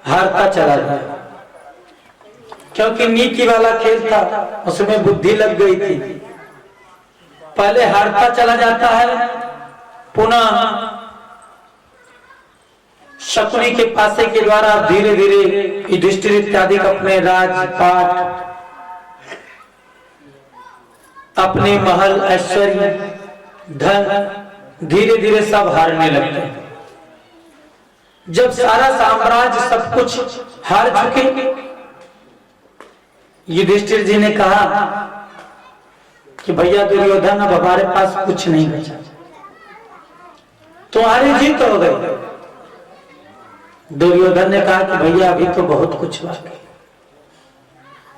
हारता चला गया, क्योंकि नीति वाला खेल था, उसमें बुद्धि लग गई थी। पहले हारता चला जाता है, पुनः शकुनी के पासे के द्वारा धीरे धीरे युधिष्ठिर इत्यादि अपने राजपाट, अपने महल, ऐश्वर्य, धन धीरे धीरे सब हारने लगते हैं। जब सारा साम्राज्य सब कुछ हार चुके, युधिष्ठिर जी ने कहा कि भैया दुर्योधन, अब हमारे पास कुछ नहीं बचा, तुम्हारी जीत हो गई। दुर्योधन ने कहा कि भैया अभी तो बहुत कुछ बाकी,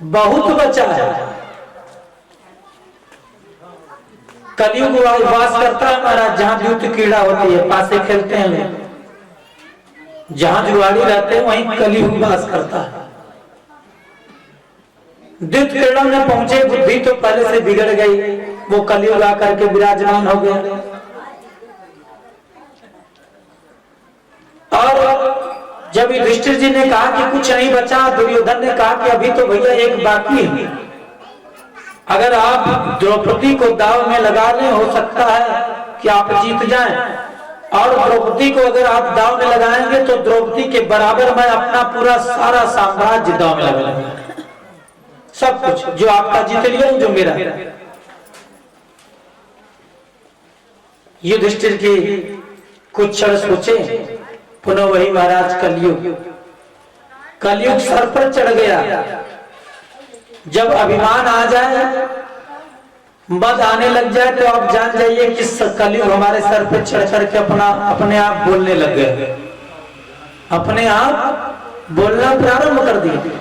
बहुत बचा है। कलयुग वास करता है महाराज, जहां द्यूत क्रीड़ा होती है, पासे खेलते हैं लोग, जहां जुआड़ी रहते हैं वहीं कलयुग वास करता है। द्यूत क्रीड़ा में पहुंचे, बुद्धि तो पहले से बिगड़ गई, वो कलयुग आकर के विराजमान हो गया। और जब युधिष्ठिर जी ने कहा कि कुछ नहीं बचा, दुर्योधन ने कहा कि अभी तो भैया एक बाकी है, अगर आप द्रौपदी को दाव में लगा लें, हो सकता है कि आप जीत जाएं, और द्रौपदी को अगर आप दाव में लगाएंगे तो द्रौपदी के बराबर मैं अपना पूरा सारा साम्राज्य दाव में लगा लूंगा, सब कुछ जो आपका जीत लिया, जो मेरा। युधिष्ठिर की कुछ क्षण सोचे, पुनः वही महाराज कलयुग, कलयुग सर पर चढ़ गया। जब अभिमान आ जाए, मद आने लग जाए, तो आप जान जाइए कि कलयुग हमारे सर पर चढ़ करके अपने आप बोलने लग गए, अपने आप बोलना प्रारंभ कर दिया।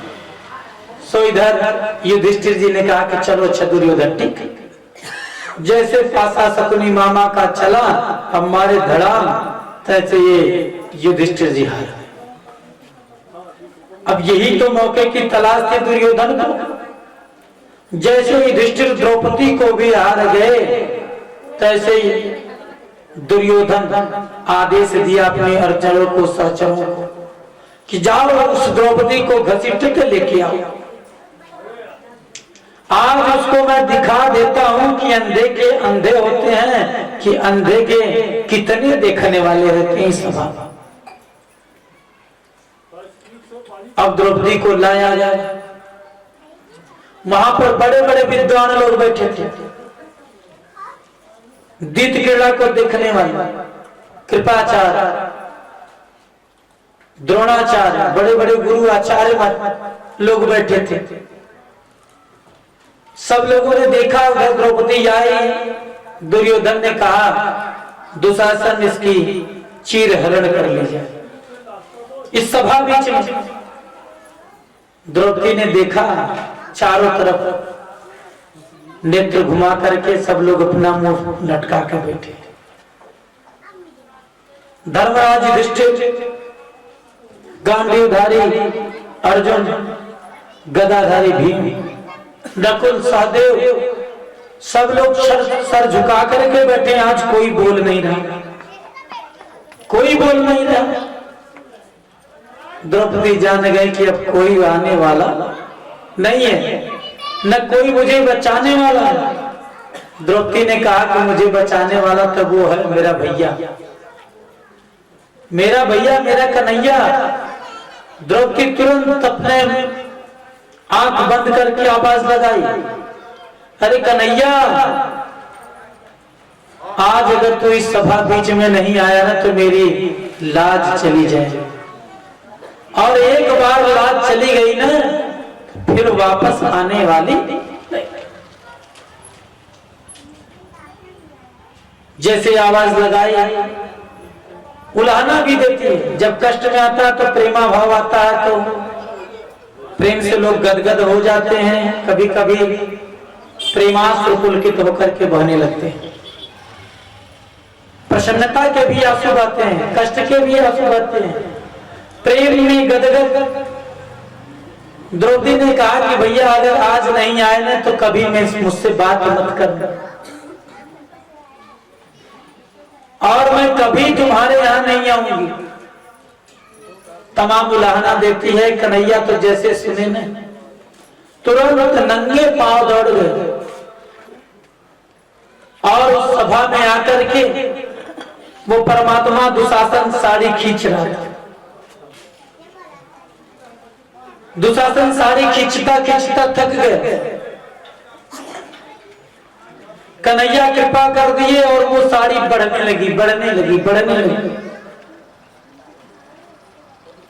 सो इधर युधिष्ठिर जी ने कहा कि चलो अच्छा दुर्योधन, ठीक जैसे पासा शकुनी मामा का चला हमारे धड़ाम, तैसे ये युधिष्ठिर जी हार। अब यही तो मौके की तलाश थी दुर्योधन को। जैसे युधिष्ठिर द्रौपदी को भी हार गए, तैसे दुर्योधन आदेश दिया अपने अर्चनों को, सहचरों को, कि जाओ उस द्रौपदी को घसीट के लेके आओ। आज उसको मैं दिखा देता हूं कि अंधे के अंधे होते हैं, कि अंधे के कितने देखने वाले रहते हैं सभा। अब द्रौपदी को लाया जाए, वहां पर बड़े बड़े विद्वान लोग बैठे थे, द्यूत क्रीड़ा को देखने वाले कृपाचार्य, द्रोणाचार्य, बड़े बड़े गुरु आचार्य लोग बैठे थे। सब लोगों ने देखा उधर द्रौपदी आई। दुर्योधन ने कहा दुशासन इसकी चीर हरण कर लीजिए। इस सभा बीच में द्रौपदी ने देखा, चारों तरफ नेत्र घुमा करके सब लोग अपना मुंह लटका के बैठे। धर्मराज युधिष्ठिर, गांडीवधारी अर्जुन, गदाधारी भीम, नकुल सहदेव, सब लोग सर झुका करके बैठे। आज कोई बोल नहीं रहा, कोई बोल नहीं रहा। द्रौपदी जान गए कि अब कोई आने वाला नहीं है, न कोई मुझे बचाने वाला है। द्रौपदी ने कहा कि मुझे बचाने वाला तो वो है मेरा भैया, मेरा भैया, मेरा कन्हैया। द्रौपदी तुरंत अपने आंख बंद करके आवाज लगाई, अरे कन्हैया, आज अगर तू इस सभा बीच में नहीं आया ना तो मेरी लाज चली जाए, और एक बार लाज चली गई ना फिर वापस आने वाली नहीं। जैसे आवाज लगाई, उलाहना भी देती है। जब कष्ट में आता है तो प्रेमा भाव आता है, तो प्रेम से लोग गदगद हो जाते हैं, कभी कभी प्रेमाश्रु पुलकित होकर के बहने लगते हैं। प्रसन्नता के भी आंसू बहते हैं, कष्ट के भी आंसू बहते हैं, प्रेम में गदगद। द्रौपदी ने कहा कि भैया अगर आज नहीं आए ना तो कभी मैं मुझसे बात मत करना, और मैं कभी तुम्हारे यहां नहीं आऊंगी। तमाम उलाहना देती है। कन्हैया तो जैसे सुने न तुरंत नंगे पांव दौड़ गए और उस सभा में आकर के वो परमात्मा दुशासन साड़ी खींच रहा था। दुशासन साड़ी खींचता खींचता थक गए। कन्हैया कृपा कर दिए और वो साड़ी बढ़ने लगी, बढ़ने लगी, बढ़ने लगी।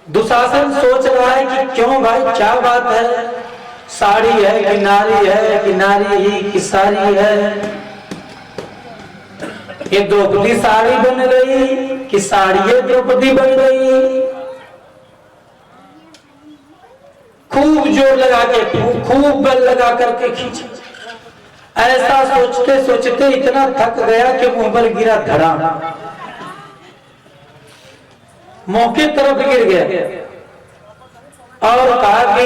दुशासन सोच रहा है कि क्यों भाई, क्या बात है, साड़ी है कि नारी है, कि नारी ही कि साड़ी है, ये द्रौपदी साड़ी बन गई कि साड़ी द्रौपदी बन गई। खूब जोर लगा के, खूब बल लगा करके खींचा। ऐसा सोचते सोचते इतना थक गया कि मुंह पर गिरा धड़ा, मुंह की तरफ गिर गया और कहा कि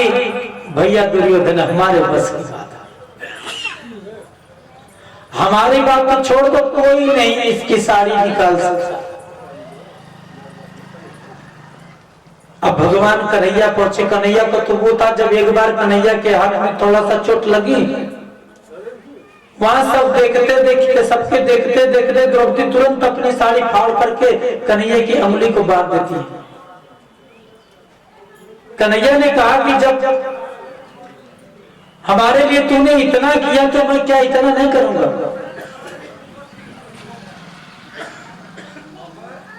भैया दुर्योधन, हमारे बस की बात है, हमारी बात तो छोड़ दो, कोई नहीं इसकी साड़ी निकाल सकता। अब भगवान कन्हैया पहुंचे। कन्हैया को तो वो था जब एक बार कन्हैया के हाथ में थोड़ा सा चोट लगी, वहां सब देखते देखते, सबके देखते देखते द्रौपदी तुरंत अपनी साड़ी फाड़ करके कन्हैया की अंगुली को बांध देती है। कन्हैया ने कहा कि जब हमारे लिए तूने इतना किया तो मैं क्या इतना नहीं करूंगा।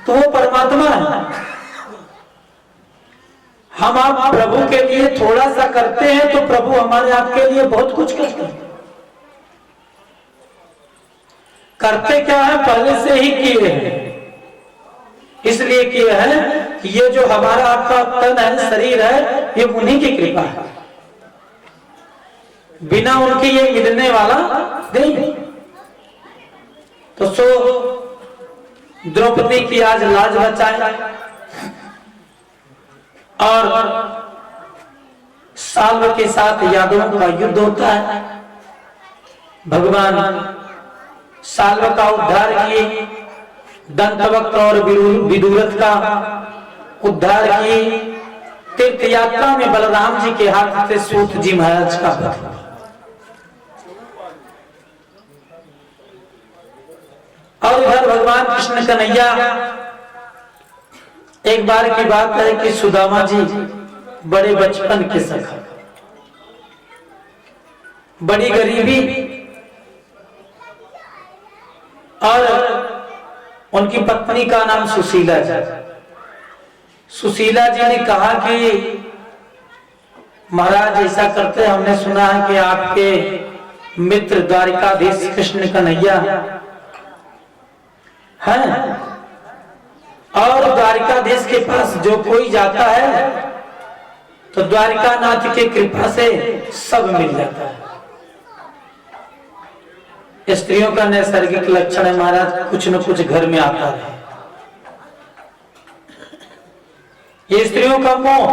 तो वो परमात्मा है। हम आप प्रभु के लिए थोड़ा सा करते हैं तो प्रभु हमारे आपके लिए बहुत कुछ करते हैं। करते क्या है, पहले से ही किए हैं, इसलिए किए हैं कि ये जो हमारा आपका तन है, शरीर है, ये उन्हीं की कृपा है, बिना उनके ये मिलने वाला नहीं। तो सो द्रौपदी की आज लाज बचाए और साल्व के साथ यादवों का युद्ध होता है। भगवान साल्व का उद्धार किए, दंतवक्त और विदुरथ का उद्धार किए। तीर्थ यात्रा में बलराम जी के हाथ से सूत जी महाराज का वध। और इधर भगवान कृष्ण कन्हैया, एक बार की बात है कि सुदामा जी बड़े बचपन के सखा, बड़ी गरीबी और उनकी पत्नी का नाम सुशीला जी। सुशीला जी ने कहा कि महाराज ऐसा करते, हमने सुना है कि आपके मित्र द्वारिकाधीश कृष्ण कन्हैया है और द्वारिकाधीश के पास जो कोई जाता है तो द्वारिकानाथ की कृपा से सब मिल जाता है। स्त्रियों का नैसर्गिक लक्षण है महाराज, कुछ न कुछ घर में आता है। ये स्त्रियों का मोह,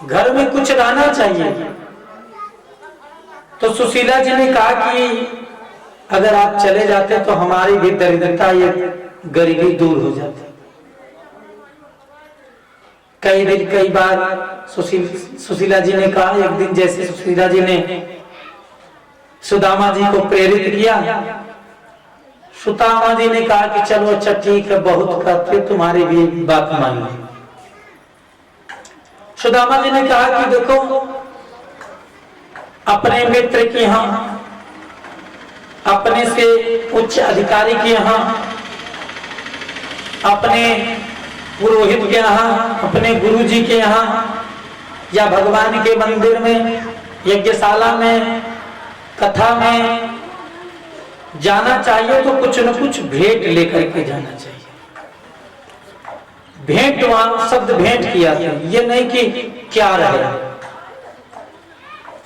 घर में कुछ रहना चाहिए। तो सुशीला जी ने कहा कि अगर आप चले जाते तो हमारी भी दरिद्रता, ये गरीबी दूर हो जाती। कई बार सुशीला जी ने कहा, एक दिन जैसे सुशीला जी ने सुदामा जी को प्रेरित किया, सुदामा जी ने कहा कि चलो अच्छा ठीक है, बहुत करते, तुम्हारी भी बात मान ली। सुदामा जी ने कहा कि देखो, अपने मित्र के यहाँ, अपने से उच्च अधिकारी के यहाँ, अपने पुरोहित के यहाँ, अपने गुरु जी के यहाँ या भगवान के मंदिर में, यज्ञशाला में, कथा में जाना चाहिए तो कुछ न कुछ भेंट लेकर के जाना चाहिए। भेंट, वहां शब्द भेंट किया था, ये नहीं कि क्या रहे,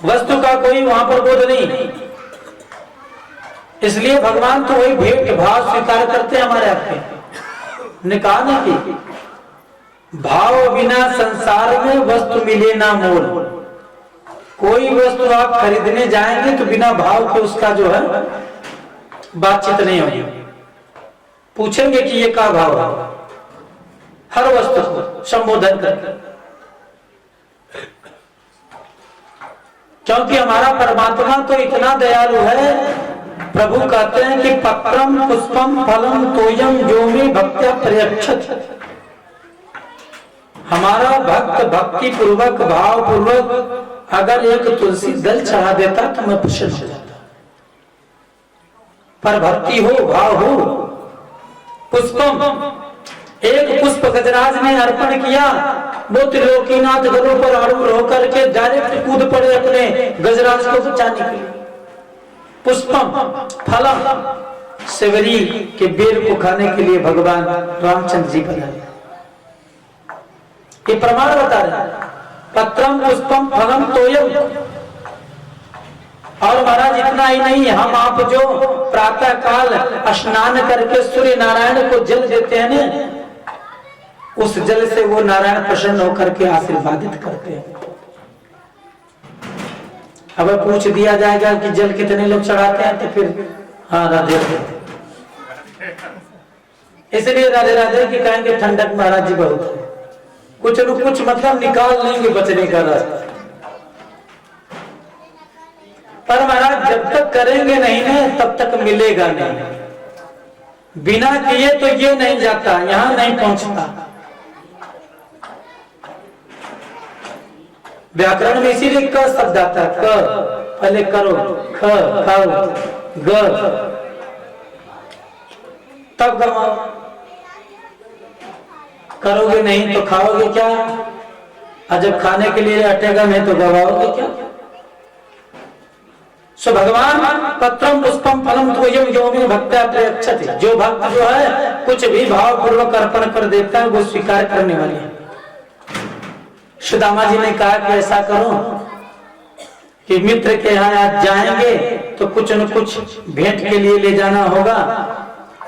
वस्तु का कोई वहां पर बोध नहीं। इसलिए भगवान तो वही भेंट भाव स्वीकार करते हैं हमारे आपके। ने कहा ना कि भाव बिना संसार में वस्तु मिले ना मोल। कोई वस्तु आप खरीदने जाएंगे तो बिना भाव के उसका जो है बातचीत नहीं होगी। पूछेंगे कि ये क्या भाव हर वस्तु को संबोधन करके, क्योंकि हमारा परमात्मा तो इतना दयालु है। प्रभु कहते हैं कि पत्रम पुष्पम फलम तोयम जो में भक्त्या प्रयच्छत। हमारा भक्त भक्ति पूर्वक भाव पूर्वक अगर एक तुलसी दल चढ़ा देता तो मैं प्रसन्न हो जाता। पर भक्ति हो, भाव हो। पुष्पम, एक पुष्प गजराज ने अर्पण किया, वो त्रिलोकीनाथ गरुड़ पर आरूढ़ होकर के डायरेक्ट कूद पड़े अपने गजराज को बचाने के लिए। पुष्पम फलम, सेवरी के बेर को खाने के लिए भगवान रामचंद्र जी बनाए। ये प्रमाण बता रहे, पत्रम पुष्पम फलम तोयम। और महाराज इतना ही नहीं, हम आप जो प्रातः काल स्नान करके सूर्य नारायण को जल देते हैं ना, उस जल से वो नारायण प्रसन्न होकर के आशीर्वादित करते हैं। अब पूछ दिया जाएगा कि जल कितने लोग चढ़ाते हैं, तो फिर हाँ राधे राधे, इसलिए राधे राधे की कहेंगे ठंडक महाराज जी बहुत है। कुछ न कुछ मतलब निकाल लेंगे बचने का रास्ता। पर महाराज जब तक करेंगे नहीं ना तब तक मिलेगा नहीं। बिना किए तो ये नहीं जाता, यहां नहीं पहुंचता। व्याकरण में इसीलिए क शब्द आता है, क पहले करो, ख खाओ, ग तब गवाओ। करोगे नहीं तो खाओगे क्या, और जब खाने के लिए अटेगा नहीं तो गवाओगे क्या। सो भगवान पत्रम पुष्पम फलम तोयम यो में भक्त्या प्रयच्छति। जो भक्त जो है कुछ भी भाव पूर्वक अर्पण कर देता है वो स्वीकार करने वाले हैं। सुदामा जी ने कहा कि ऐसा करो कि मित्र के यहाँ आज जाएंगे तो कुछ न कुछ भेंट के लिए ले जाना होगा,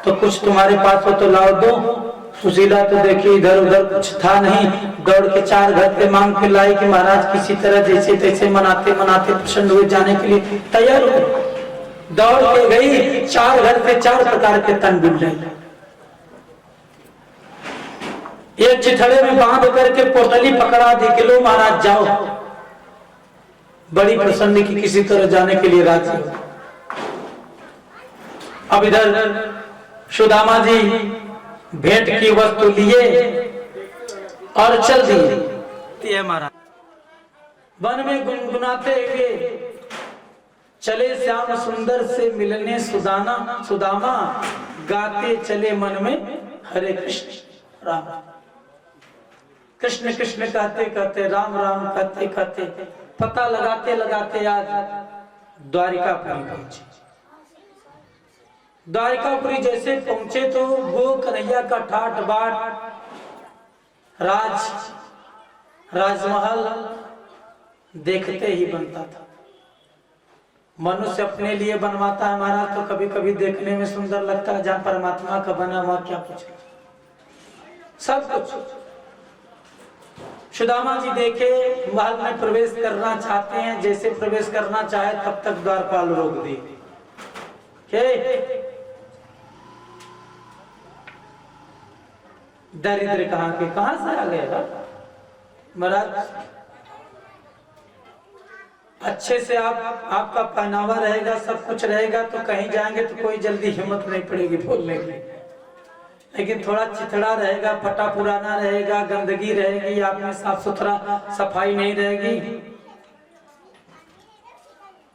तो कुछ तुम्हारे पास हो तो लाओ दो। सुशीला तो देखिए इधर उधर कुछ था नहीं, दौड़ के 4 घर पे मांग के लाई कि महाराज किसी तरह जैसे तैसे मनाते मनाते प्रसन्न हुए, जाने के लिए तैयार हो गए। दौड़ के गई, 4 घर पे 4 प्रकार के तन बिन रहे। एक चिथड़े में बांध करके पोटली पकड़ा दी कि लो महाराज जाओ। बड़ी प्रसन्न की किसी तरह जाने के लिए राजी। अब इधर सुदामा जी भेंट की वस्तु लिए और चल दिए। महाराज वन में गुनगुनाते हुए चले, श्याम सुंदर से मिलने सुदामा गाते चले मन में हरे कृष्ण राम। कृष्ण कृष्ण कहते कहते, राम राम कहते कहते, पता लगाते लगाते आज द्वारिकापुरी पहुंचे। द्वारिकापुरी जैसे पहुंचे तो वो कन्हैया का ठाट बाट, राजमहल देखते ही बनता था। मनुष्य अपने लिए बनवाता है महाराज, तो कभी कभी देखने में सुंदर लगता है। जहां परमात्मा का बना हुआ क्या कुछ, सब कुछ। सुदामा जी देखे महल में प्रवेश करना चाहते हैं, जैसे प्रवेश करना चाहे तब तक द्वारपाल रोक दी। दरिद्र कहां से आ गए महाराज। अच्छे से आपका पहनावा रहेगा, सब कुछ रहेगा, तो कहीं जाएंगे तो कोई जल्दी हिम्मत नहीं पड़ेगी बोलने की। लेकिन थोड़ा चिथड़ा रहेगा, फटा पुराना रहेगा, गंदगी रहेगी, आप में साफ सुथरा सफाई नहीं रहेगी,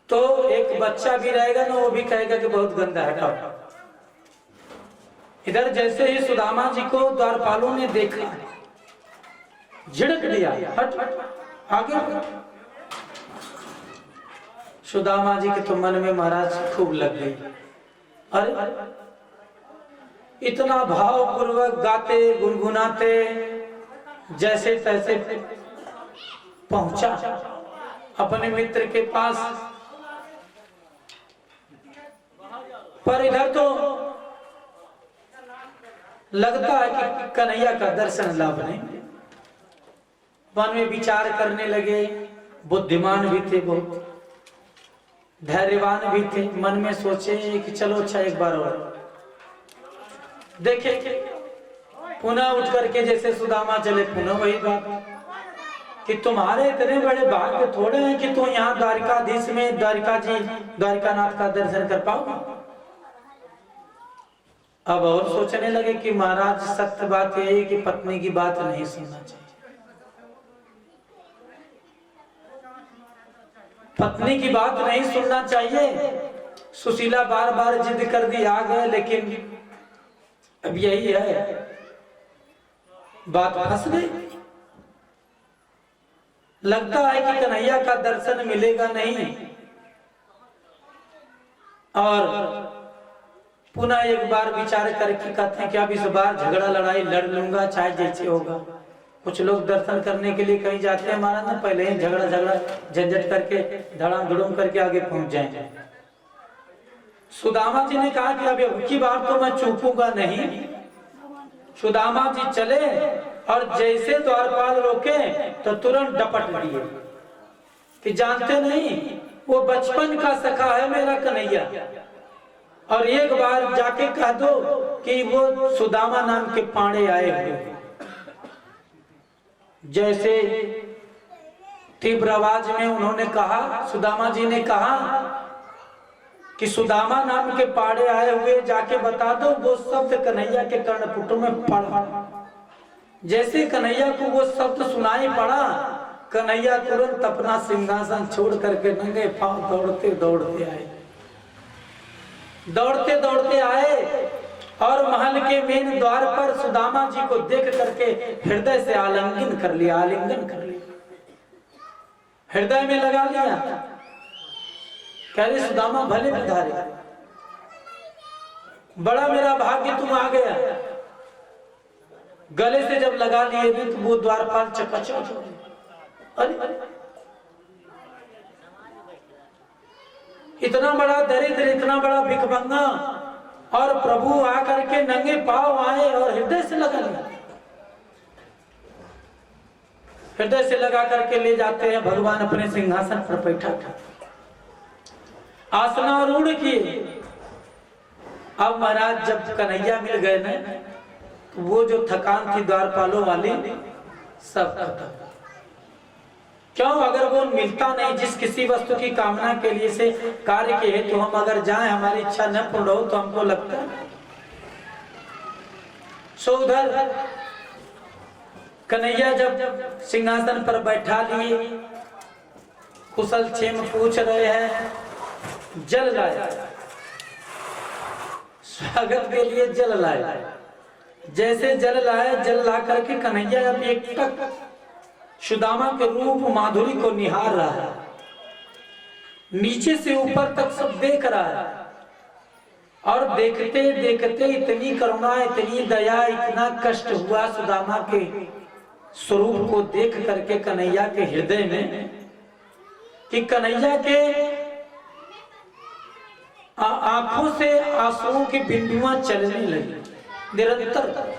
तो एक बच्चा भी रहेगा ना, वो भी कहेगा कि बहुत गंदा है, हटाओ। इधर जैसे ही सुदामा जी को द्वारपालों ने देखा, झिड़क दिया, हट हट आगे। सुदामा जी के तो मन में महाराज खूब लग गई। अरे इतना भाव पूर्वक गाते गुनगुनाते जैसे तैसे पहुंचा अपने मित्र के पास। पर इधर तो लगता है कि कन्हैया का दर्शन लाभ नहीं। मन में विचार करने लगे, बुद्धिमान भी थे, बहुत धैर्यवान भी थे। मन में सोचे कि चलो अच्छा एक बार और देखे पुनः उठ करके जैसे सुदामा चले, पुनः वही बात कि तुम्हारे इतने बड़े भाग्य थोड़े हैं कि तुम यहाँ द्वारिकाधीश में द्वारिकानाथ का दर्शन कर पाओगे। अब और सोचने लगे कि महाराज सत्य बात यह है कि पत्नी की बात नहीं सुनना चाहिए। पत्नी की बात नहीं सुनना चाहिए। सुशीला बार बार जिद कर दी, आ गए, लेकिन अब यही है, बात फंस गई। लगता है कि कन्हैया का दर्शन मिलेगा नहीं, और पुनः एक बार विचार करके कहते हैं कि अब इस बार झगड़ा लड़ाई लड़ लूंगा, चाहे जैसे होगा। कुछ लोग दर्शन करने के लिए कहीं जाते हैं महाराज ना, पहले ही झगड़ा झंझट करके धड़ाम धुड़ुम करके आगे पहुंच जाएंगे। सुदामा जी ने कहा कि अब अब की बार तो मैं चूकूंगा नहीं। सुदामा जी चले और जैसे द्वारपाल रोके तो तुरंत डपट दिए कि जानते नहीं वो बचपन का सखा है मेरा कन्हैया, और एक बार जाके कह दो कि वो सुदामा नाम के पांडे आए हुए। जैसे तीव्र आवाज में उन्होंने कहा, सुदामा जी ने कहा कि सुदामा नाम के पाड़े आए हुए, जाके बता दो। वो शब्द कन्हैया के कर्णपुट में पड़ा। जैसे कन्हैया को वो शब्द सुनाई पड़ा, कन्हैया तुरंत अपना सिंहासन छोड़ करके नंगे पांव दौड़ते दौड़ते आए, दौड़ते दौड़ते आए और महल के मेन द्वार पर सुदामा जी को देख करके हृदय से आलिंगन कर लिया, आलिंगन कर लिया, हृदय में लगा लिया। कह रहे सुदामा भले पधारे, बड़ा मेरा भाग्य तुम आ गया। गले से जब लगा लिए भी तो वो द्वारपाल चकाचौंध। अरे इतना बड़ा दरिद्र, इतना बड़ा भिखमंगा, और प्रभु आकर के नंगे पांव आए और हृदय से लगा लिया। हृदय से लगा करके ले जाते हैं, भगवान अपने सिंहासन पर बैठा था, आसनारूढ़ किए। अब महाराज जब कन्हैया मिल गए ना, तो वो जो थकान थी द्वारपालों वाली सब खत्म। क्यों? अगर वो मिलता नहीं, जिस किसी वस्तु की कामना के लिए से कार्य के हेतु हम अगर जाएं, हमारी इच्छा न पूर्ण हो तो हमको लगता है। सो उधर कन्हैया जब सिंहासन पर बैठा लिए, कुशल क्षेम पूछ रहे हैं, जल लाए, स्वागत के लिए जल लाए। जैसे जल लाए, जल ला करके कन्हैया अब एक टक सुदामा के रूप माधुरी को निहार रहा है, नीचे से ऊपर तक सब देख रहा है। और देखते देखते इतनी करुणा, इतनी दया, इतना कष्ट हुआ सुदामा के स्वरूप को देख करके कन्हैया के हृदय में, कि कन्हैया के आंखों से आंसुओं की बिंदुआं चलने लगी निरंतर,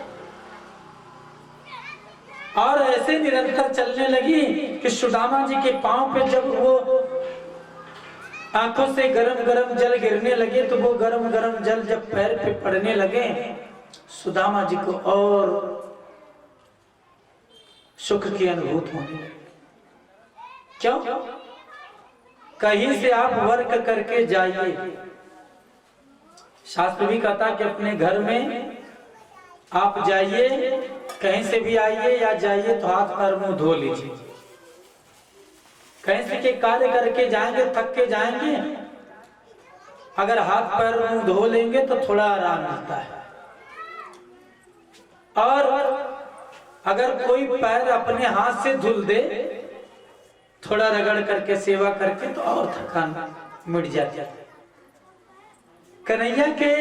और ऐसे निरंतर चलने लगी कि सुदामा जी के पांव पे जब वो आंखों से गरम गरम जल गिरने लगे, तो वो गरम गरम जल जब पैर पे पड़ने लगे, सुदामा जी को और सुख की अनुभूति होने लगी। क्यों? कहीं से आप वर्क करके जाइए, शास्त्र भी कहता कि अपने घर में आप जाइए, कहीं से भी आइए या जाइए तो हाथ पैर मुंह धो लीजिए। कहीं से के कार्य करके जाएंगे, थक के जाएंगे, अगर हाथ पैर मुंह धो लेंगे तो थोड़ा आराम मिलता है। और अगर कोई पैर अपने हाथ से धुल दे, थोड़ा रगड़ करके सेवा करके, तो और थकान मिट जाती है। कन्हैया के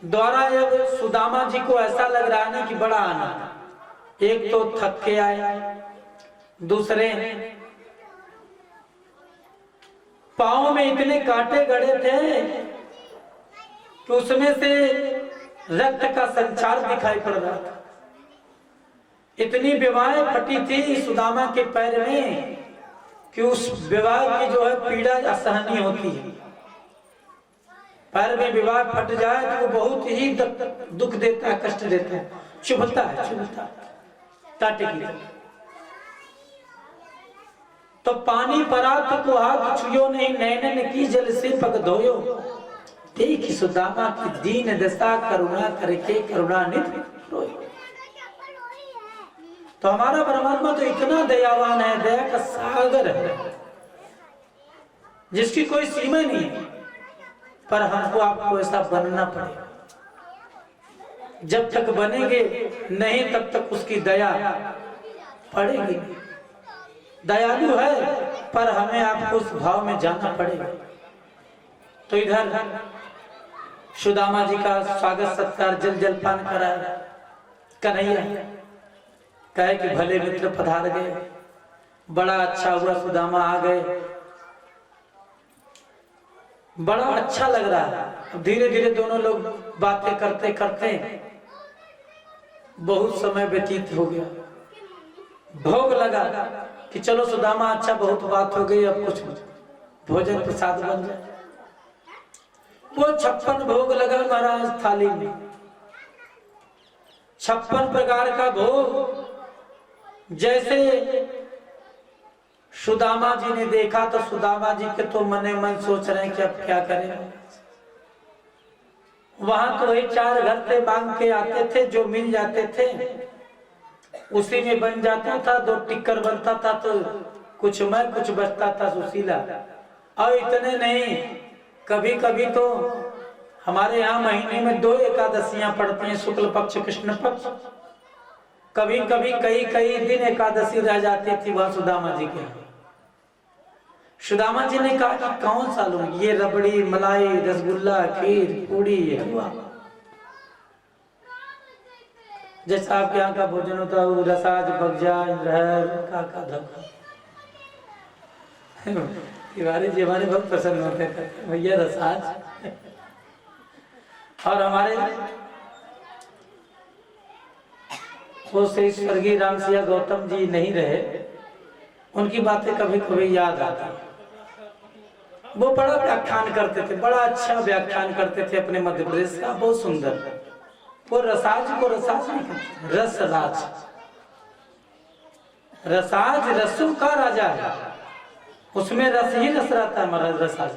द्वारा अब सुदामा जी को ऐसा लग रहा है कि बड़ा आनंद, एक तो थक के आए, दूसरे पांव में इतने कांटे गड़े थे कि उसमें से रक्त का संचार दिखाई पड़ रहा था। इतनी विवाहें फटी थी सुदामा के पैर में कि उस विवाह की जो है पीड़ा असहनीय होती है। पैर में विवाह फट जाए तो वो बहुत ही दुख देता है, कष्ट देता है। चुभता है, चुभता काटे की। तो पानी परा तो कुहा छुयो नहीं, नैनन की जल से पग धोयो। देख सुदामा की दीन दशा, करुणा करके करुणानिधि रोयो। तो हमारा परमात्मा तो इतना दयावान है, दया का सागर है, जिसकी कोई सीमा नहीं है। पर हमको आपको ऐसा बनना पड़ेगा। जब तक बनेंगे नहीं तब तक उसकी दया पड़ेगी। दयालु है पर हमें आपको उस भाव में जाना पड़ेगा। तो इधर सुदामा जी का स्वागत सत्कार जल जलपान कराया। कन्हैया कहे कि भले मित्र पधार गए, बड़ा अच्छा हुआ सुदामा आ गए, बड़ा अच्छा लग रहा है। धीरे धीरे दोनों लोग बातें करते करते बहुत समय व्यतीत हो गया। भोग लगा कि चलो सुदामा अच्छा बहुत बात हो गई, अब कुछ भोजन प्रसाद बन जाए। वो 56 भोग लगा महाराज थाली में, 56 प्रकार का भोग। जैसे सुदामा जी ने देखा तो सुदामा जी के तो मने मन सोच रहे हैं कि अब क्या करें। वहां तो वही 4 घर थे, मांग के आते थे, जो मिल जाते थे उसी में बन जाता था। 2 टिक्कर बनता था तो कुछ मैं कुछ बचता था सुशीला। और इतने नहीं, कभी कभी तो हमारे यहाँ महीने में 2 एकादशियां पड़ती हैं, शुक्ल पक्ष कृष्ण पक्ष। कभी कभी कई दिन एकादशी रह जाती थी वहां सुदामा जी के यहाँ। सुदामा जी ने कहा कि कौन सा लूं, ये रबड़ी, मलाई, रसगुल्ला, खीर, पूड़ी, हलवा, जैसा आपके यहाँ का भोजन होता है, रसाज, बगजा, इंद्रहर, का धक्का। तिवारी जी हमारे बहुत पसंद होते थे भैया रसाज। और हमारे वो से स्वर्गीय रामसिया गौतम जी नहीं रहे, उनकी बातें कभी कभी याद आती। वो बड़ा व्याख्यान करते थे, बड़ा अच्छा व्याख्यान करते थे अपने मध्य प्रदेश का, बहुत सुंदर। वो रसाज को रसाज नहीं कहते, रसराज। रसाज रसों का राजा है, उसमें रस ही रस रहता है महाराज रसाज।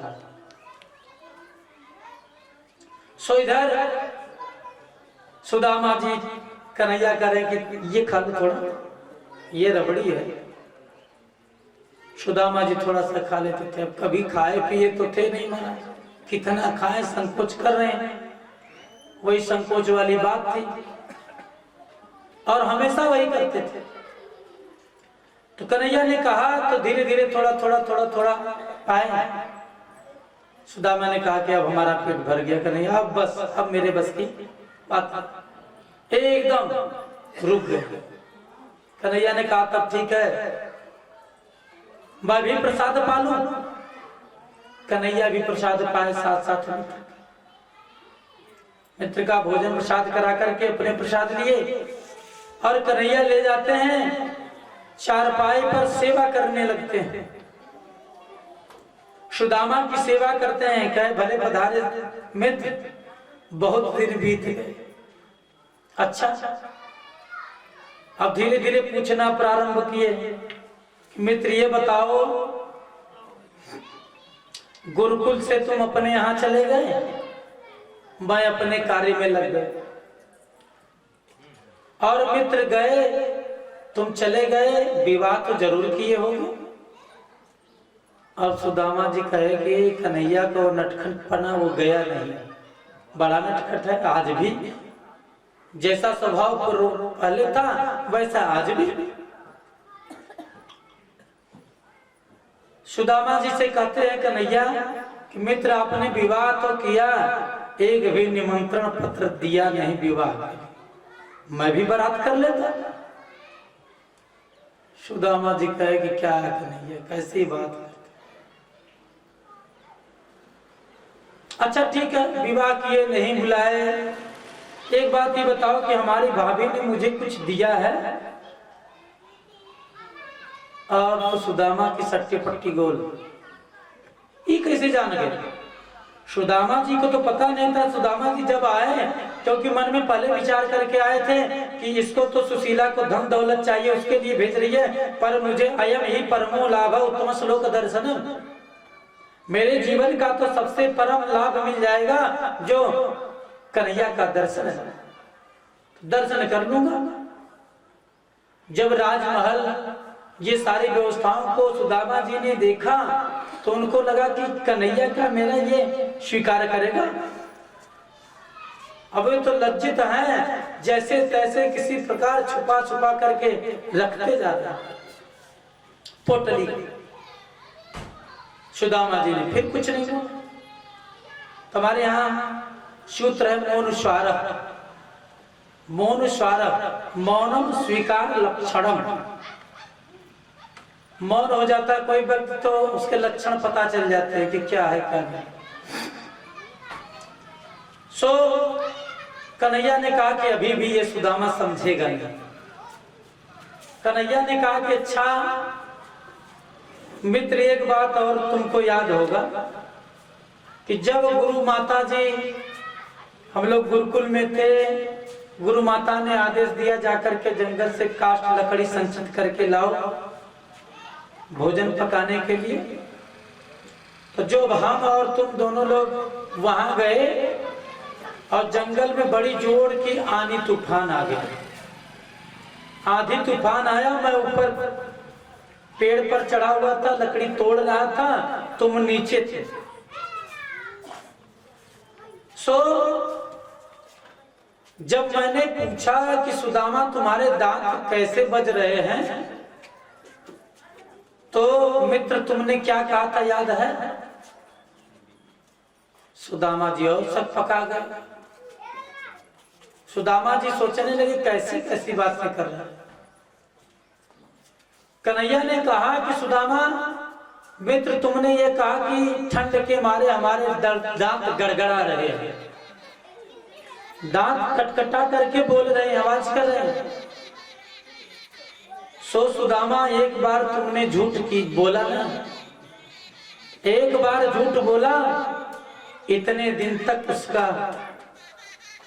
सो इधर सुदामा जी कन्हैया करें कि ये खा लो थोड़ा, ये रबड़ी है। सुदामा जी थोड़ा सा खा लेते थे। अब कभी खाए पिए तो थे नहीं महाराज, कितना खाए, संकोच कर रहे हैं। वही संकोच वाली बात थी और हमेशा वही करते थे। तो कन्हैया ने कहा तो धीरे धीरे थोड़ा थोड़ा आए। सुदामा ने कहा कि अब हमारा पेट भर गया कन्हैया, अब बस, अब मेरे बस की बात एकदम रुक गए। कन्हैया ने कहा तब ठीक है, मैं भी प्रसाद पालूं। कन्हैया भी प्रसाद पाए, साथ साथ मित्र का भोजन प्रसाद करा करके अपने प्रसाद लिए और कन्हैया ले जाते हैं, चारपाई पर सेवा करने लगते हैं। सुदामा की सेवा करते हैं, कहे भले पधारे मित्र, बहुत दिन बीत गए। अच्छा, अब धीरे धीरे पूछना प्रारंभ किए, मित्र ये बताओ, गुरुकुल से तुम अपने यहाँ चले गए, मैं अपने कार्य में लग गए। और मित्र गए, तुम चले गए, विवाह तो जरूर किए होंगे। अब सुदामा जी कहे कि कन्हैया को नटखटपना वो गया नहीं, बड़ा नटखट है आज भी। जैसा स्वभाव पहले था वैसा आज भी। सुदामा जी से कहते हैं कन्हैया कि मित्र आपने विवाह तो किया, एक भी निमंत्रण पत्र दिया नहीं विवाह, मैं भी बारात कर लेता। सुदामा जी कहे कि क्या है कन्हैया, कैसी बात है। अच्छा ठीक है, विवाह किए, नहीं बुलाए, एक बात ये बताओ कि हमारी भाभी ने मुझे कुछ दिया है? और तो सुदामा की सट्टी पट्टी गोल, ये कैसे जान गए? सुदामा जी को तो पता नहीं था। सुदामा जी जब आए, क्योंकि मन में पहले विचार करके आए थे कि इसको तो सुशीला को धन दौलत चाहिए, उसके लिए भेज रही है, पर मुझे अयम ही परमो लाभ उत्तम श्लोक दर्शन, मेरे जीवन का तो सबसे परम लाभ मिल जाएगा जो कन्हैया का दर्शन है, दर्शन कर लूंगा। जब राजमहल ये सारी व्यवस्थाओं को सुदामा जी ने देखा तो उनको लगा कि कन्हैया का मेरा ये स्वीकार करेगा। अब वे तो लज्जित हैं, जैसे तैसे किसी प्रकार छुपा छुपा करके रखते जाता। पोटली सुदामा जी ने फिर कुछ नहीं बोला। तुम्हारे यहाँ सूत्र है मौन स्वारः, मौन स्वारः मौनम स्वीकार लक्षणम, मौन हो जाता है कोई व्यक्ति तो उसके लक्षण पता चल जाते हैं कि क्या है क्या नहीं। सो कन्हैया ने कहा कि अभी भी ये सुदामा समझेगा नहीं। कन्हैया ने कहा कि अच्छा मित्र, एक बात और तुमको याद होगा कि जब गुरु माता जी, हम लोग गुरुकुल में थे, गुरु माता ने आदेश दिया जाकर के जंगल से काष्ठ लकड़ी संचित करके लाओ भोजन पकाने के लिए, तो जो हम और तुम दोनों लोग वहां गए और जंगल में बड़ी जोर की आंधी तूफान आ गया। आंधी तूफान आया, मैं ऊपर पेड़ पर चढ़ा हुआ था, लकड़ी तोड़ रहा था, तुम नीचे थे। सो जब मैंने पूछा कि सुदामा तुम्हारे दांत कैसे बज रहे हैं, तो मित्र तुमने क्या कहा था याद है? सुदामा जी और सब पका गए। सुदामा जी सोचने लगे कैसी कैसी बातें कर रहे हैं। कन्हैया ने कहा कि सुदामा मित्र तुमने ये कहा कि ठंड के मारे हमारे दांत गड़गड़ा रहे हैं, दांत कटकटा करके बोल रहे हैं, आवाज कर रहे हैं। सो सुदामा एक बार तुमने झूठ की बोला ना, एक बार झूठ बोला, इतने दिन तक उसका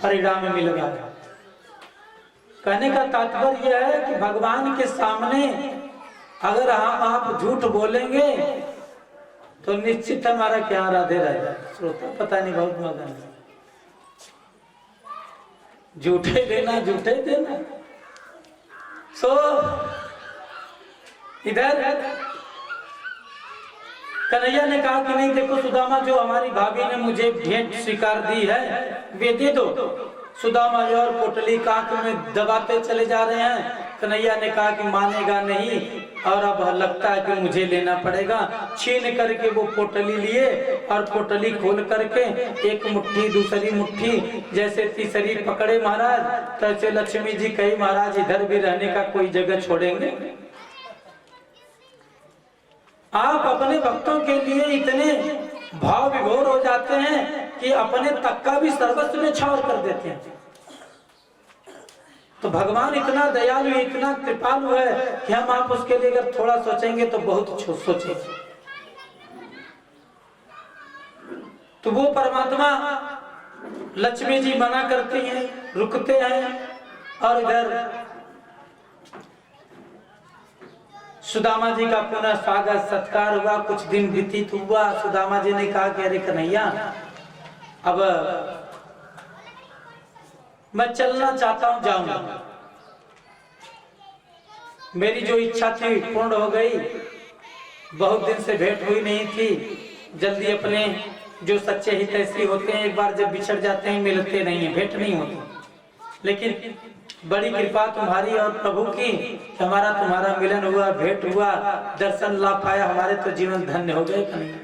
परिणाम मिल गया। कहने का तात्पर्य यह है कि भगवान के सामने अगर आप झूठ बोलेंगे तो निश्चित हमारा क्या राधे राधे। श्रोता पता नहीं बहुत मगन है, झूठे देना झूठे देना। सो इधर कन्हैया ने कहा कि नहीं देखो सुदामा, जो हमारी भाभी ने मुझे भेंट स्वीकार दी है वे दे दो। सुदामा जी और पोटली कांख में दबाते चले जा रहे हैं। कन्हैया ने कहा कि मानेगा नहीं और अब लगता है कि मुझे लेना पड़ेगा। छीन करके वो पोटली लिए और पोटली खोल करके एक मुट्ठी दूसरी मुट्ठी जैसे तीसरी पकड़े महाराज, तैसे लक्ष्मी जी कही महाराज इधर भी रहने का कोई जगह छोड़ेंगे? आप अपने भक्तों के लिए इतने भाव विभोर हो जाते हैं कि अपने तक का भी सर्वस्व में छावर कर देते हैं। तो भगवान इतना दयालु इतना कृपालु है कि हम आप उसके लिए अगर थोड़ा सोचेंगे तो बहुत सोचेंगे। तो वो परमात्मा लक्ष्मी जी मना करती हैं, रुकते हैं और इधर सुदामा जी का पुनः स्वागत सत्कार हुआ। कुछ दिन व्यतीत हुआ। सुदामा जी ने कहा कि अरे कन्हैया, अब मैं चलना चाहता हूं, जाऊंगा। मेरी जो इच्छा थी पूर्ण हो गई। बहुत दिन से भेंट हुई नहीं थी। जल्दी अपने जो सच्चे हितैषी होते हैं एक बार जब बिछड़ जाते हैं मिलते नहीं है, भेंट नहीं होती। लेकिन बड़ी कृपा तुम्हारी और प्रभु की कि हमारा तुम्हारा मिलन हुआ, भेंट हुआ, दर्शन ला पाया, हमारे तो जीवन धन्य हो गए कन्हैया।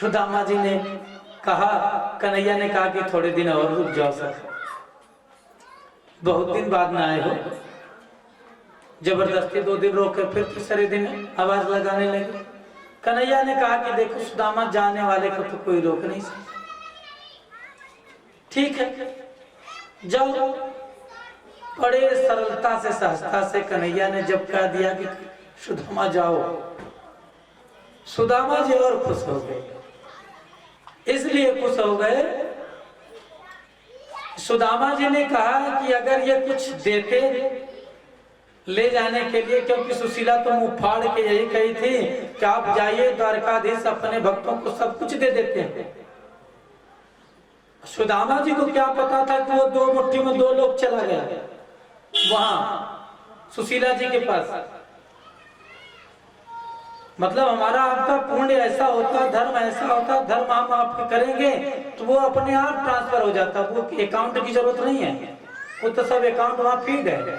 सुदामा जी ने कहा, कन्हैया ने कहा कि थोड़े दिन और रुक जाओ सर, बहुत दिन बाद में आए हो। जबरदस्ती 2 दिन रोके, फिर तीसरे दिन आवाज लगाने लगे। कन्हैया ने कहा कि देखो सुदामा, जाने वाले को तो कोई रोक नहीं सकता, ठीक है जाओ। बड़े सरलता से सहजता से कन्हैया ने जब कह दिया कि सुदामा जाओ, सुदामा जी और खुश हो गए। इसलिए खुश हो गए सुदामा जी ने कहा कि अगर ये कुछ देते ले जाने के लिए, क्योंकि सुशीला तो मुंह फाड़ के यही कही थी कि आप जाइए द्वारकाधीश अपने भक्तों को सब कुछ दे देते हैं। सुदामा जी को क्या पता था कि वो दो मुट्ठी में दो लोग चला गया वहां सुशीला जी के पास। मतलब हमारा आपका पुण्य ऐसा होता, धर्म ऐसा होता, धर्म हम आपके करेंगे तो वो अपने आप ट्रांसफर हो जाता, वो अकाउंट की जरूरत नहीं है, वो तो सब अकाउंट वहां फीड है,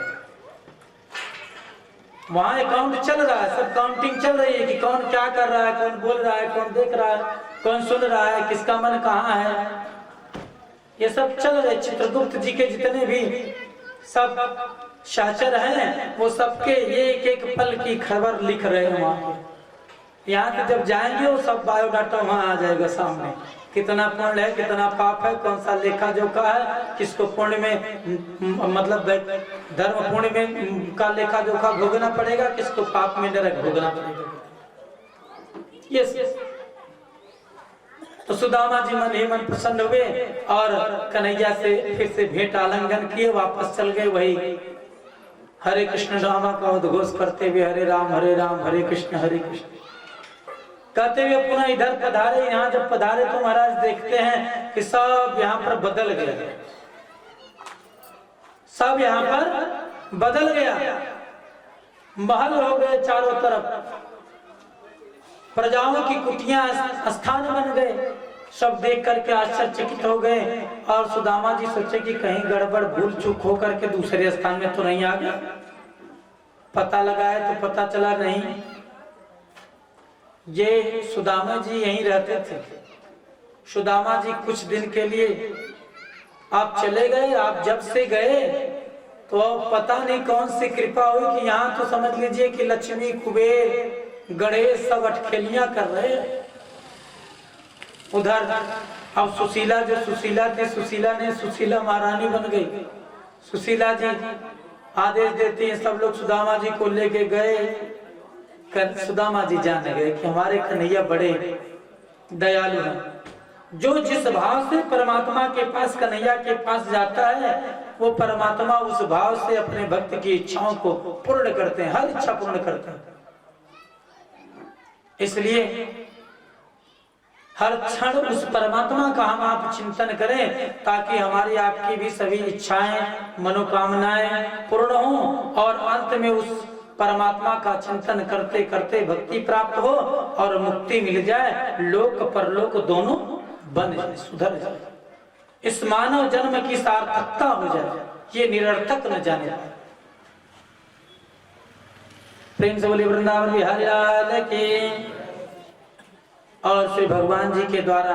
वहां अकाउंट चल रहा है, सब काउंटिंग चल रही है कि कौन क्या कर रहा है, कौन बोल रहा है, कौन देख रहा है, कौन सुन रहा है, किसका मन कहाँ है, ये सब चल रहे। चित्रगुप्त जी के जितने भी सब शाचर हैं वो सबके एक एक पल की खबर लिख रहे हैं वहां पे। यहाँ से जब जाएंगे वो सब बायोडाटा वहां आ जाएगा सामने, कितना पुण्य है, कितना पाप है, कौन सा लेखा जोखा है, किसको पुण्य में मतलब धर्म पुण्य में का लेखा जोखा भोगना पड़ेगा, किसको पाप में नरक भोगना पड़ेगा। यस। तो सुदामा जी मन ही मन प्रसन्न हुए और कन्हैया से फिर से भेंट आलिंगन किए, वापस चल गए वही हरे कृष्ण नामा का उद्घोष करते हुए, हरे राम हरे कृष्ण कहते हुए पुनः इधर पधारे। यहाँ जब पधारे तो महाराज देखते हैं कि सब यहाँ पर बदल गया, सब यहाँ पर बदल गया, महल हो गए चारों तरफ, प्रजाओं की कुटियां स्थान बन गए। सब देख करके आश्चर्यचकित हो गए और सुदामा जी सोचे कि कहीं गड़बड़ भूल चूक हो करके दूसरे स्थान में तो नहीं आ गया। पता लगाए तो पता चला नहीं, ये सुदामा जी यहीं रहते थे। सुदामा जी कुछ दिन के लिए आप चले गए, आप जब से गए तो पता नहीं कौन सी कृपा हुई कि यहाँ तो समझ लीजिए कि लक्ष्मी कुबेर गणेश सब अटखेलियां कर रहे। उधर अब सुशीला जो सुशीला थी, सुशीला ने सुशीला महारानी बन गई। सुशीला जी आदेश देती हैं, सब लोग सुदामा जी को लेके गए। सुदामा जी जाने गए कि हमारे कन्हैया बड़े दयालु हैं। जो जिस भाव से परमात्मा के पास, कन्हैया के पास जाता है, वो परमात्मा उस भाव से अपने भक्त की इच्छाओं को पूर्ण करते हैं, हर इच्छा पूर्ण करते हैं। इसलिए हर क्षण उस परमात्मा का हम आप चिंतन करें ताकि हमारी आपकी भी सभी इच्छाएं मनोकामनाएं पूर्ण हों और अंत में उस परमात्मा का चिंतन करते करते भक्ति प्राप्त हो और मुक्ति मिल जाए, लोक परलोक दोनों बन जाए, सुधर जाए, इस मानव जन्म की सार्थकता हो जाए, ये निरर्थक न जाने पाए। प्रेम से बोले वृंदावन बिहारी लाल की। और श्री भगवान जी के द्वारा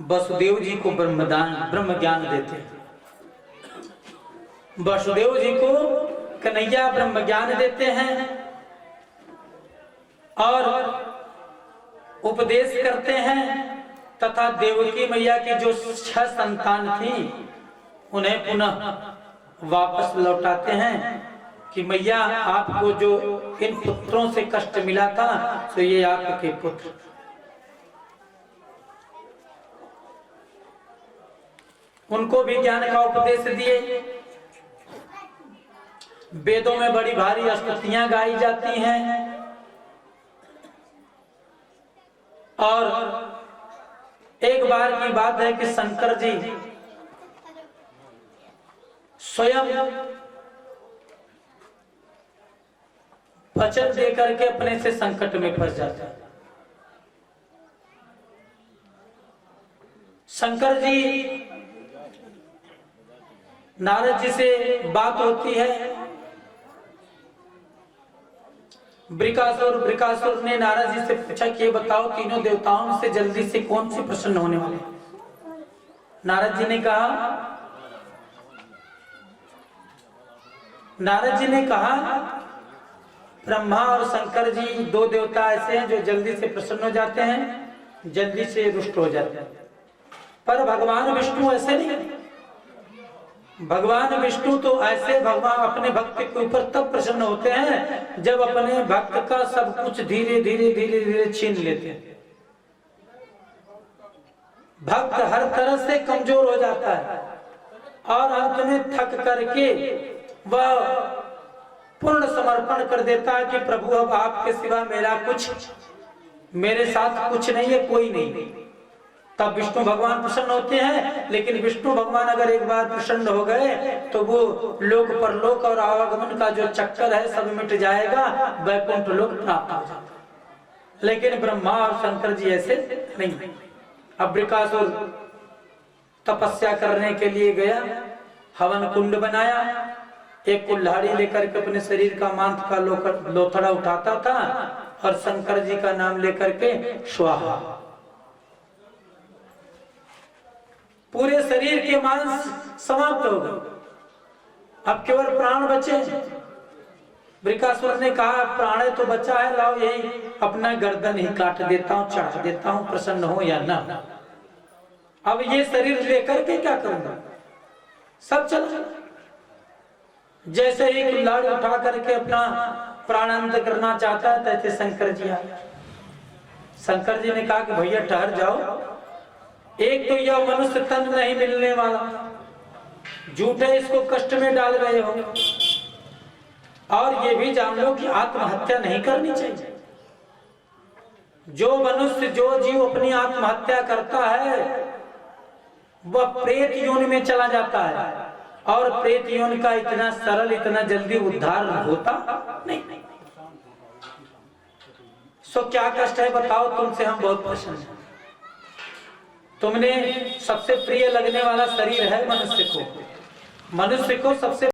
वसुदेव जी को ब्रह्म ज्ञान देते हैं। वसुदेव जी को कन्हैया ब्रह्म ज्ञान देते हैं और उपदेश करते हैं तथा देवकी मैया की जो 6 संतान थी उन्हें पुनः वापस लौटाते हैं कि मैया आपको जो इन पुत्रों से कष्ट मिला था तो ये आपके पुत्र। उनको भी ज्ञान का उपदेश दिए। वेदों में बड़ी भारी स्तुतियां गाई जाती हैं और एक बार की बात है कि शंकर जी स्वयं वचन दे करके अपने से संकट में फंस जाते हैं। शंकर जी नारद जी से बात होती है। ब्रिकासुर ने नारद जी से पूछा कि ये बताओ तीनों देवताओं से जल्दी से कौन सी प्रसन्न होने वाले। नारद जी ने कहा ब्रह्मा और शंकर जी 2 देवता ऐसे हैं जो जल्दी से प्रसन्न हो जाते हैं, जल्दी से रुष्ट हो जाते हैं। पर भगवान विष्णु ऐसे नहीं। भगवान विष्णु तो ऐसे भगवान अपने भक्त के ऊपर तब प्रसन्न होते हैं जब अपने भक्त का सब कुछ धीरे धीरे छीन लेते हैं। भक्त हर तरह से कमजोर हो जाता है, और अंत में थक करके वह पूर्ण समर्पण कर देता है कि प्रभु अब आपके सिवा मेरे साथ कुछ नहीं है, कोई नहीं। तब विष्णु भगवान प्रसन्न होते हैं। लेकिन विष्णु भगवान अगर एक बार प्रसन्न हो गए तो वो लोक परलोक और आवागमन का जो चक्कर है सब मिट जाएगा, वैकुंठ लोक प्राप्त हो जाता है। लेकिन ब्रह्मा और शंकर जी ऐसे नहीं। अब बृकासुर तपस्या करने के लिए गया, हवन कुंड बनाया, एक कुल्हाड़ी लेकर के अपने शरीर का मांस का लोथड़ा उठाता था और शंकर जी का नाम लेकर के स्वाहा, पूरे शरीर के मांस समाप्त हो गए, अब केवल प्राण बचे। बृकासुर ने कहा प्राण तो बचा है, लाओ यही अपना गर्दन ही काट देता हूं, चढ़ा देता हूं, प्रसन्न हो या ना। अब ये शरीर लेकर के क्या करूंगा, सब चला। जैसे ही कुल्हाड़ी उठा करके अपना प्राणांत करना चाहता है तैसे शंकर जी आए। शंकर जी ने कहा कि भैया ठहर जाओ, एक तो यह मनुष्य तन नहीं मिलने वाला, झूठे इसको कष्ट में डाल रहे हो, और ये भी जान लो कि आत्महत्या नहीं करनी चाहिए। जो मनुष्य जो जीव अपनी आत्महत्या करता है वह प्रेत योनि में चला जाता है, और प्रेत योनि का इतना सरल इतना जल्दी उद्धार होता नहीं। सो क्या कष्ट है बताओ, तुमसे हम बहुत प्रसन्न हैं। तुमने सबसे प्रिय लगने वाला शरीर है मनुष्य को सबसे